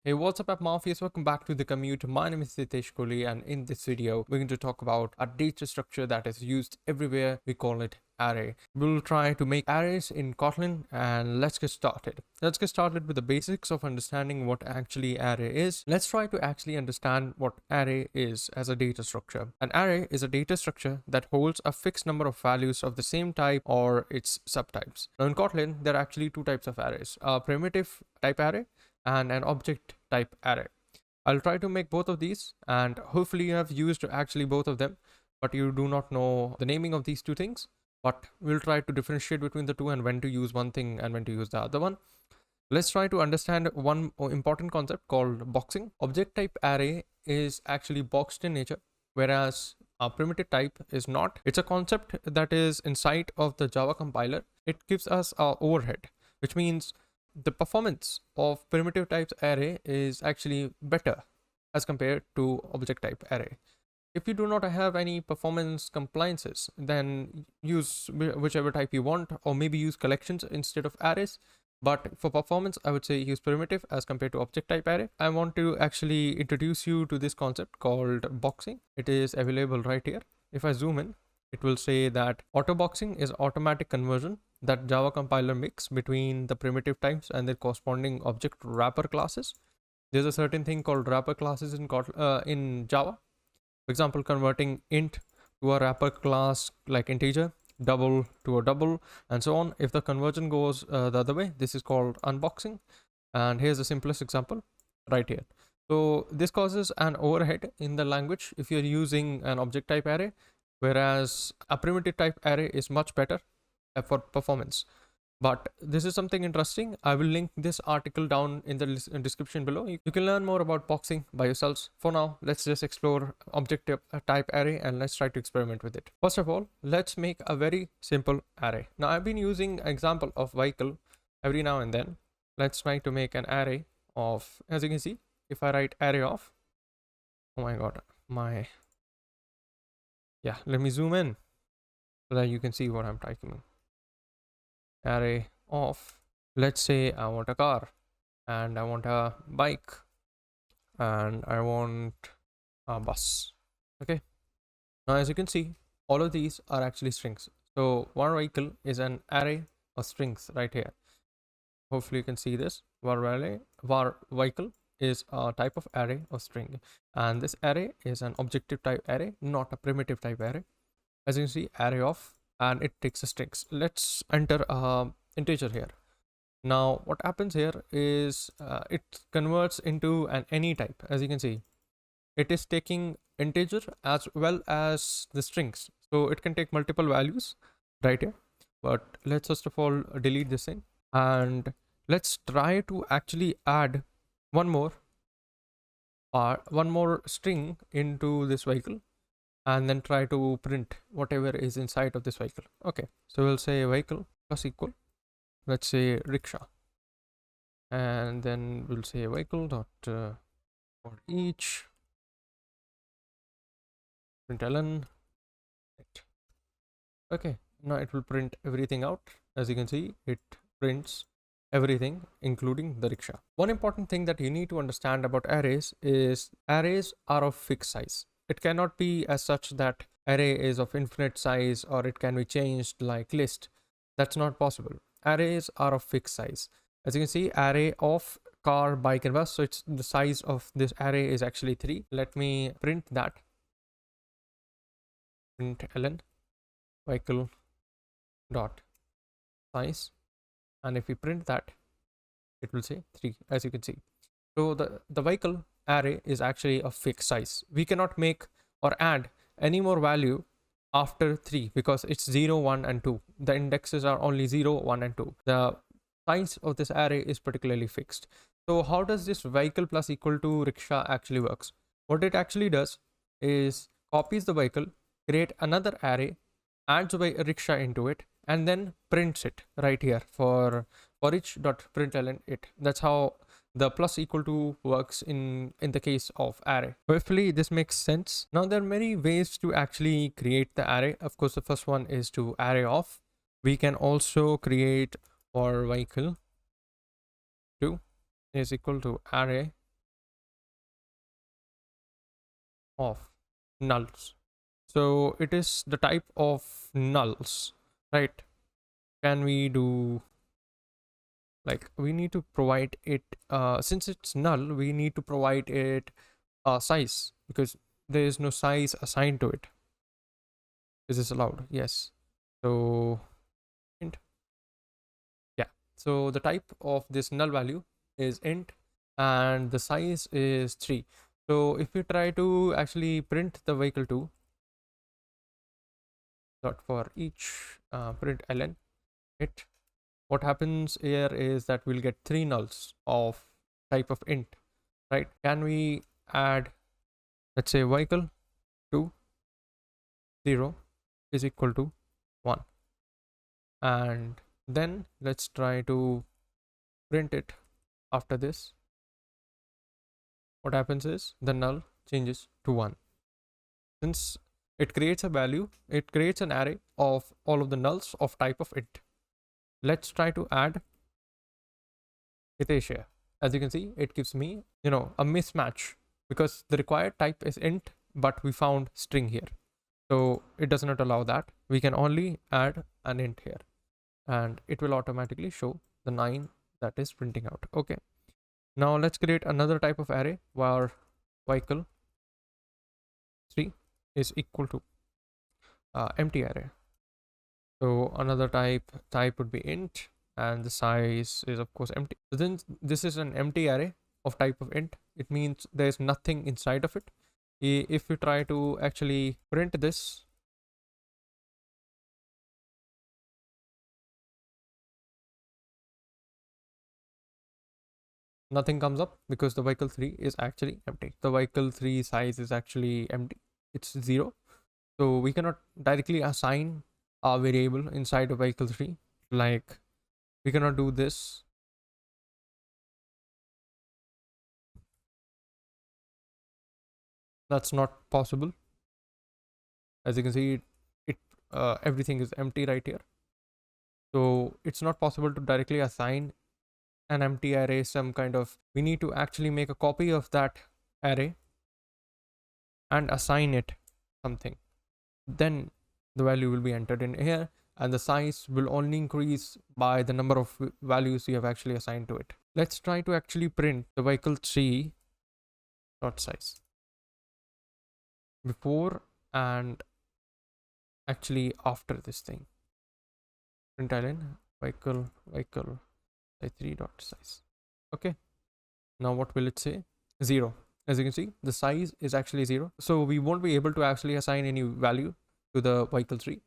Hey, what's up, app Mafias? Welcome back to the commute. My name is Sitesh Kohli, and in this video, we're going to talk about a data structure that is used everywhere. We call it array. We'll try to make arrays in Kotlin, and let's get started. Let's get started with the basics of understanding what actually array is. Let's try to actually understand what array is as a data structure. An array is a data structure that holds a fixed number of values of the same type or its subtypes. Now, in Kotlin, there are actually two types of arrays: a primitive type array and an object type array. I'll try to make both of these, and hopefully you have used actually both of them, but you do not know the naming of these two things. But we'll try to differentiate between the two and when to use one thing and when to use the other one. Let's try to understand one important concept called boxing. Object type array is actually boxed in nature, whereas a primitive type is not. It's a concept that is inside of the Java compiler. It gives us a overhead, which means the performance of primitive types array is actually better as compared to object type array. If you do not have any performance compliances, then use whichever type you want, or maybe use collections instead of arrays. But for performance, I would say use primitive as compared to object type array. I want to actually introduce you to this concept called boxing. It is available right here. If I zoom in, it will say that auto boxing is automatic conversion that Java compiler makes between the primitive types and their corresponding object wrapper classes. There's a certain thing called wrapper classes in Java. For example, converting int to a wrapper class like integer, double to a double, and so on. If the conversion goes the other way, this is called unboxing. And here's the simplest example right here. So this causes an overhead in the language if you're using an object type array, whereas a primitive type array is much better for performance. But this is something interesting. I will link this article down in the description below. You can learn more about boxing by yourselves. For now, let's just explore object type array and let's try to experiment with it. First of all, let's make a very simple array. Now, I've been using example of vehicle every now and then. Let's try to make an array of, as you can see, if I write array of, oh my god, let me zoom in so that you can see what I'm typing. Array of, let's say I want a car and I want a bike and I want a bus. Okay, now as you can see, all of these are actually strings. So var vehicle is an array of strings right here. Hopefully you can see this. Var vehicle is a type of array of string, and this array is an objective type array, not a primitive type array. As you can see, array of, and it takes a strings. Let's enter a integer here. Now what happens here is it converts into an any type. As you can see, it is taking integer as well as the strings, so it can take multiple values right here. But let's first of all delete this thing, and let's try to actually add one more string into this vehicle, and then try to print whatever is inside of this vehicle. Okay, so we'll say vehicle plus equal, let's say rickshaw, and then we'll say vehicle dot for each println. Okay, now it will print everything out. As you can see, it prints everything including the rickshaw. One important thing that you need to understand about arrays is arrays are of fixed size. It cannot be as such that array is of infinite size or it can be changed like list. That's not possible. Arrays are of fixed size. As you can see, array of car, bike, and bus. So it's the size of this array is actually 3. Let me print that. Println vehicle dot size, and if we print that, it will say 3, as you can see. So the vehicle array is actually a fixed size. We cannot make or add any more value after 3 because it's 0, 1, and 2. The indexes are only 0, 1, and 2. The size of this array is particularly fixed. So how does this vehicle plus equal to rickshaw actually works? What it actually does is copies the vehicle, create another array, adds a rickshaw into it, and then prints it right here for each dot println it. That's how the plus equal to works in the case of array. Hopefully this makes sense. Now there are many ways to actually create the array. Of course, the first one is to array of. We can also create for vehicle 2 is equal to array of nulls. So it is the type of nulls, right? Can we do, like, we need to provide it, since it's null, we need to provide it a size, because there is no size assigned to it. Is this allowed? Yes. So int. Yeah. So the type of this null value is int, and the size is 3. So if we try to actually print the vehicle2 dot for each print ln it, what happens here is that we'll get 3 nulls of type of int, right? Can we add, let's say, vehicle 2 0 is equal to 1, and then let's try to print it after this. What happens is the null changes to 1. Since it creates a value, it creates an array of all of the nulls of type of int. Let's try to add Hitesh here. As you can see, it gives me, a mismatch, because the required type is int, but we found string here. So it does not allow that. We can only add an int here, and it will automatically show the 9 that is printing out. Okay. Now let's create another type of array where vehicle 3 is equal to empty array. So another type would be int, and the size is of course empty. So then this is an empty array of type of int. It means there is nothing inside of it. If we try to actually print this, nothing comes up, because the vehicle 3 is actually empty. The vehicle 3 size is actually empty. It's 0. So we cannot directly assign a variable inside of vehicle 3. Like, we cannot do this. That's not possible. As you can see, it everything is empty right here. So it's not possible to directly assign an empty array some kind of, we need to actually make a copy of that array and assign it something. Then the value will be entered in here, and the size will only increase by the number of values you have actually assigned to it. Let's try to actually print the vehicle 3 dot size before and actually after this thing. Print ln vehicle 3 dot size. Okay. Now what will it say? 0. As you can see, the size is actually 0. So we won't be able to actually assign any value to the vehicle 3.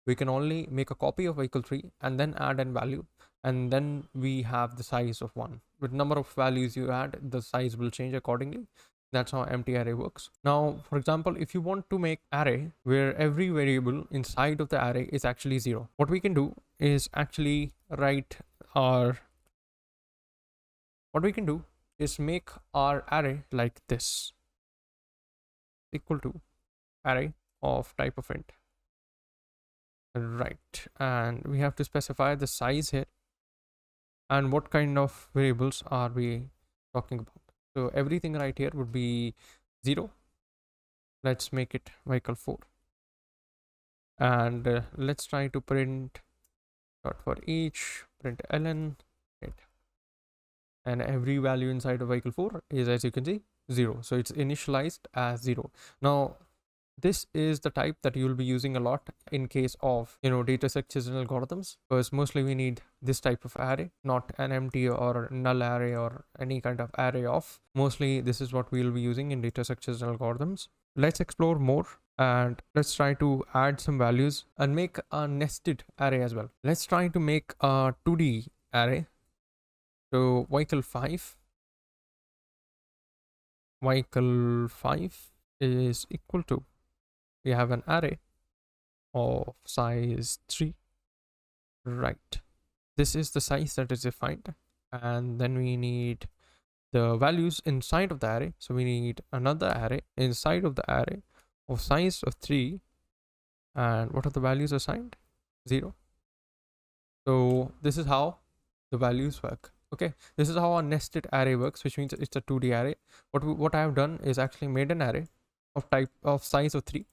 We can only make a copy of vehicle 3 and then add an value, and then we have the size of 1. With number of values you add, the size will change accordingly. That's how empty array works. Now, for example, if you want to make array where every variable inside of the array is actually 0, what we can do is actually write our, what we can do is make our array like this, equal to array of type of int, right? And we have to specify the size here, and what kind of variables are we talking about. So everything right here would be 0. Let's make it vehicle 4, and let's try to print dot for each print ln it, and every value inside of vehicle 4 is, as you can see, 0. So it's initialized as 0. Now this is the type that you will be using a lot in case of, data structures and algorithms, because mostly we need this type of array, not an empty or null array or any kind of array of. Mostly this is what we will be using in data structures and algorithms. Let's explore more, and let's try to add some values and make a nested array as well. Let's try to make a 2D array. So vehicle 5 is equal to, we have an array of size 3, right? This is the size that is defined, and then we need the values inside of the array. So we need another array inside of the array of size of 3, and what are the values assigned? 0. So this is how the values work. Okay, this is how a nested array works, which means it's a 2D array. What I have done is actually made an array of type of size of 3,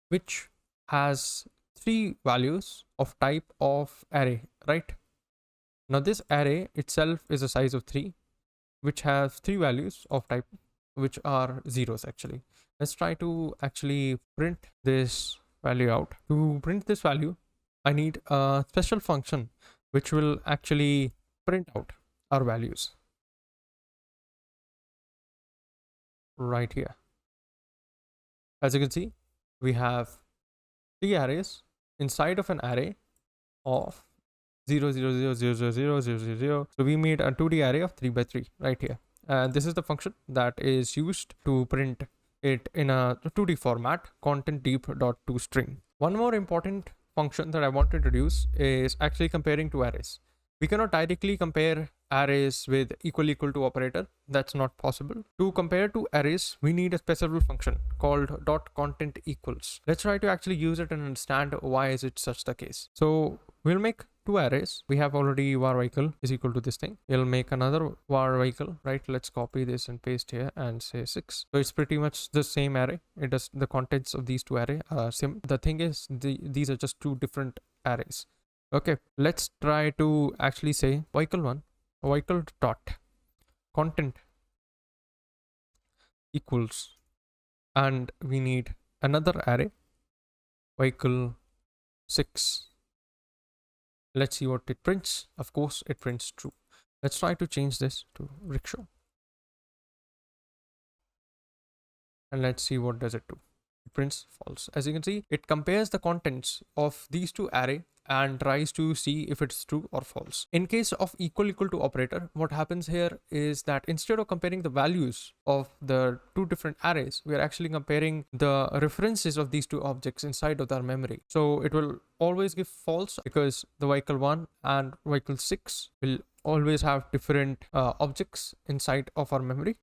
which has 3 values of type of array, right? Now this array itself is a size of 3, which has 3 values of type, which are zeros actually. Let's try to actually print this value out. To print this value, I need a special function which will actually print out our values right here. As you can see, we have 3 arrays inside of an array of 0 0 0 0 0 0 0 0 0. So we made a 2D array of 3 by 3 right here, and this is the function that is used to print it in a 2D format, content deep.toString. One more important function that I want to introduce is actually comparing two arrays. We cannot directly compare arrays with equal to operator. That's not possible. To compare two arrays, we need a special function called dot content equals. Let's try to actually use it and understand why is it such the case. So we'll make two arrays. We have already var vehicle is equal to this thing. We'll make another var vehicle, right? Let's copy this and paste here and say 6. So it's pretty much the same array. It does the contents of these two array are same. The thing is, these are just two different arrays. Okay, let's try to actually say vehicle1 vehicle dot content equals, and we need another array vehicle 6. Let's see what it prints. Of course it prints true. Let's try to change this to rickshaw, and let's see what does it do. It prints false. As you can see, it compares the contents of these two array and tries to see if it's true or false. In case of equal to operator, what happens here is that instead of comparing the values of the two different arrays, we are actually comparing the references of these two objects inside of our memory. So it will always give false because the vehicle 1 and vehicle 6 will always have different objects inside of our memory.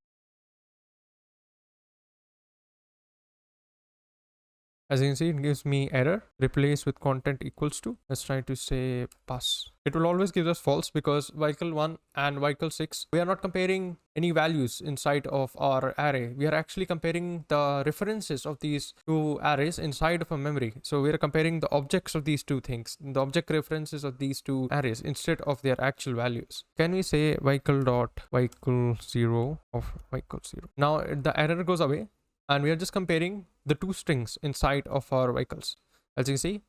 As you can see, it gives me error, replace with content equals to. Let's try to say pass. It will always give us false because vehicle 1 and vehicle 6, we are not comparing any values inside of our array. We are actually comparing the references of these two arrays inside of a memory. So we are comparing the objects of these two things, the object references of these two arrays instead of their actual values. Can we say vehicle dot vehicle 0 of vehicle 0? Now the error goes away, and we are just comparing the two strings inside of our vehicles. As you can see,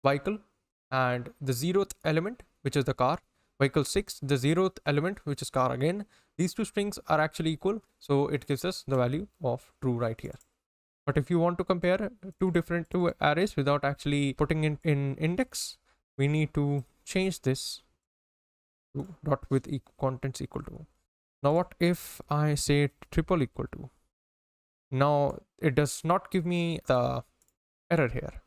vehicle and the 0th element, which is the car, vehicle 6, the 0th element, which is car again. These two strings are actually equal, so it gives us the value of true right here. But if you want to compare two arrays without actually putting in index, we need to change this to dot with contents equal to. Now what if I say triple equal to? Now it does not give me the error here.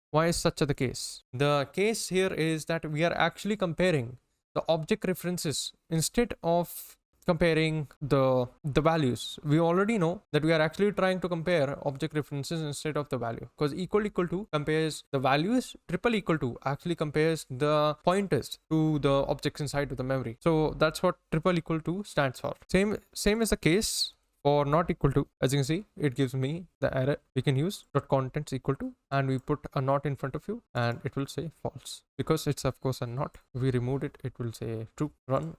Why is such the case? The case here is that we are actually comparing the object references instead of comparing the values. We already know that we are actually trying to compare object references instead of the value, because equal to compares the values, triple equal to actually compares the pointers to the objects inside of the memory. So that's what triple equal to stands for. Same is the case for not equal to. As you can see, it gives me the error. We can use dot contents equal to, and we put a not in front of you, and it will say false because it's of course a not. If we removed it, it will say true. Run.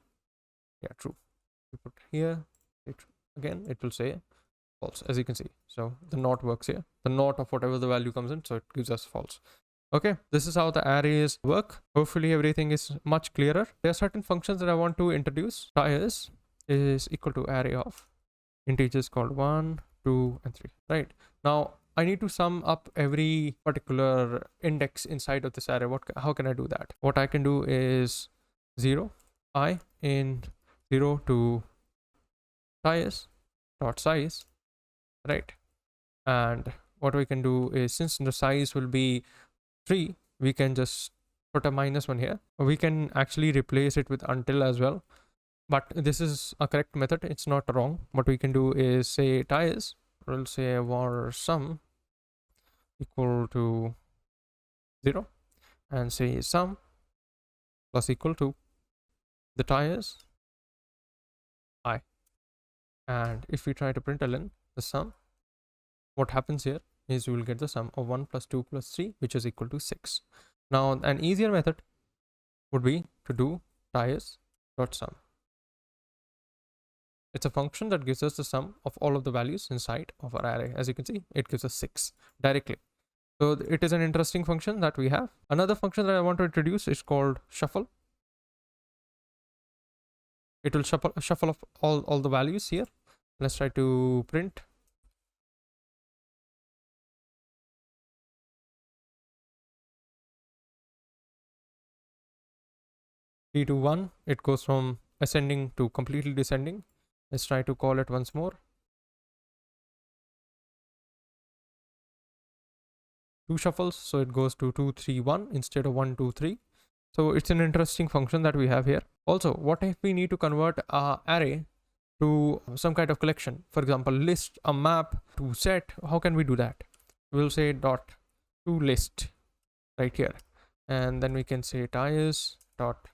Yeah, true. We put here, again it will say false, as you can see. So the not works here, the not of whatever the value comes in, so it gives us false. Okay, this is how the arrays work. Hopefully everything is much clearer. There are certain functions that I want to introduce. Tires is equal to array of integers called 1, 2 and 3. Right now I need to sum up every particular index inside of this array. How can I do that? What I can do is 0 I in 0 to tires dot size, right? And what we can do is, since the size will be 3, we can just put a -1 here. We can actually replace it with until as well, but this is a correct method, it's not wrong. What we can do is say tires, we'll say var sum equal to 0 and say sum plus equal to the tires I. And if we try to println the sum, what happens here is you will get the sum of 1 plus 2 plus 3, which is equal to 6. Now, an easier method would be to do tires dot sum. It's a function that gives us the sum of all of the values inside of our array. As you can see, it gives us 6 directly. So it is an interesting function that we have. Another function that I want to introduce is called shuffle. It will shuffle of all the values here. Let's try to print. D to 1, it goes from ascending to completely descending. Let's try to call it once more. 2 shuffles, so it goes to 2 3 1 instead of 1 2 3. So it's an interesting function that we have here. Also, what if we need to convert our array to some kind of collection? For example, list, a map, to set. How can we do that? We'll say dot to list right here, and then we can say tires dot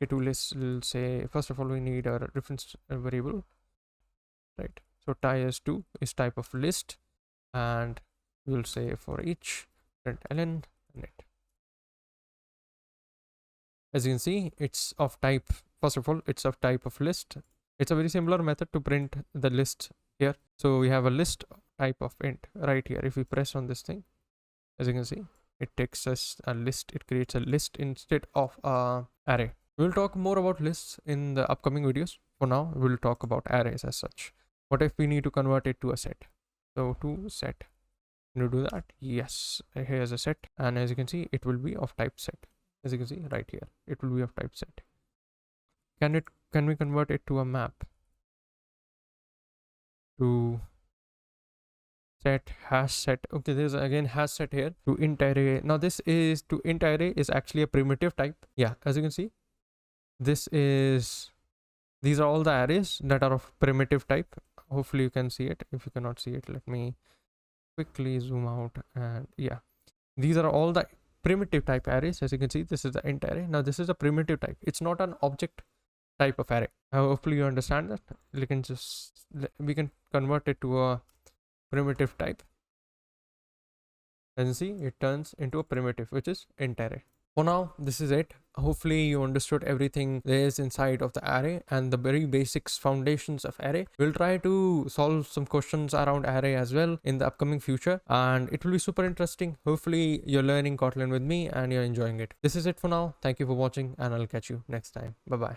to list. We'll say, first of all, we need a reference variable, right? So tires2 is type of list, and we'll say for each println init. As you can see, it's of type, first of all, it's of type of list. It's a very similar method to print the list here. So we have a list type of int right here. If we press on this thing, as you can see, it takes us a list. It creates a list instead of a array. We'll talk more about lists in the upcoming videos. For now, we'll talk about arrays as such. What if we need to convert it to a set? So to set, can you do that? Yes, here's a set, and as you can see, it will be of type set. As you can see right here, it will be of type set. Can we convert it to a map? To set hash set. Okay, there's again hash set here. To int array. Now this is to int array is actually a primitive type. Yeah, as you can see, these are all the arrays that are of primitive type. Hopefully you can see it. If you cannot see it, let me quickly zoom out, and yeah, these are all the primitive type arrays. As you can see, this is the int array. Now this is a primitive type. It's not an object type of array. Hopefully you understand that. We can convert it to a primitive type. As you see, it turns into a primitive, which is int array. For now, this is it. Hopefully you understood everything there is inside of the array and the very basics foundations of array. We'll try to solve some questions around array as well in the upcoming future, and it will be super interesting. Hopefully you're learning Kotlin with me and you're enjoying it. This is it for now. Thank you for watching, and I'll catch you next time. Bye bye.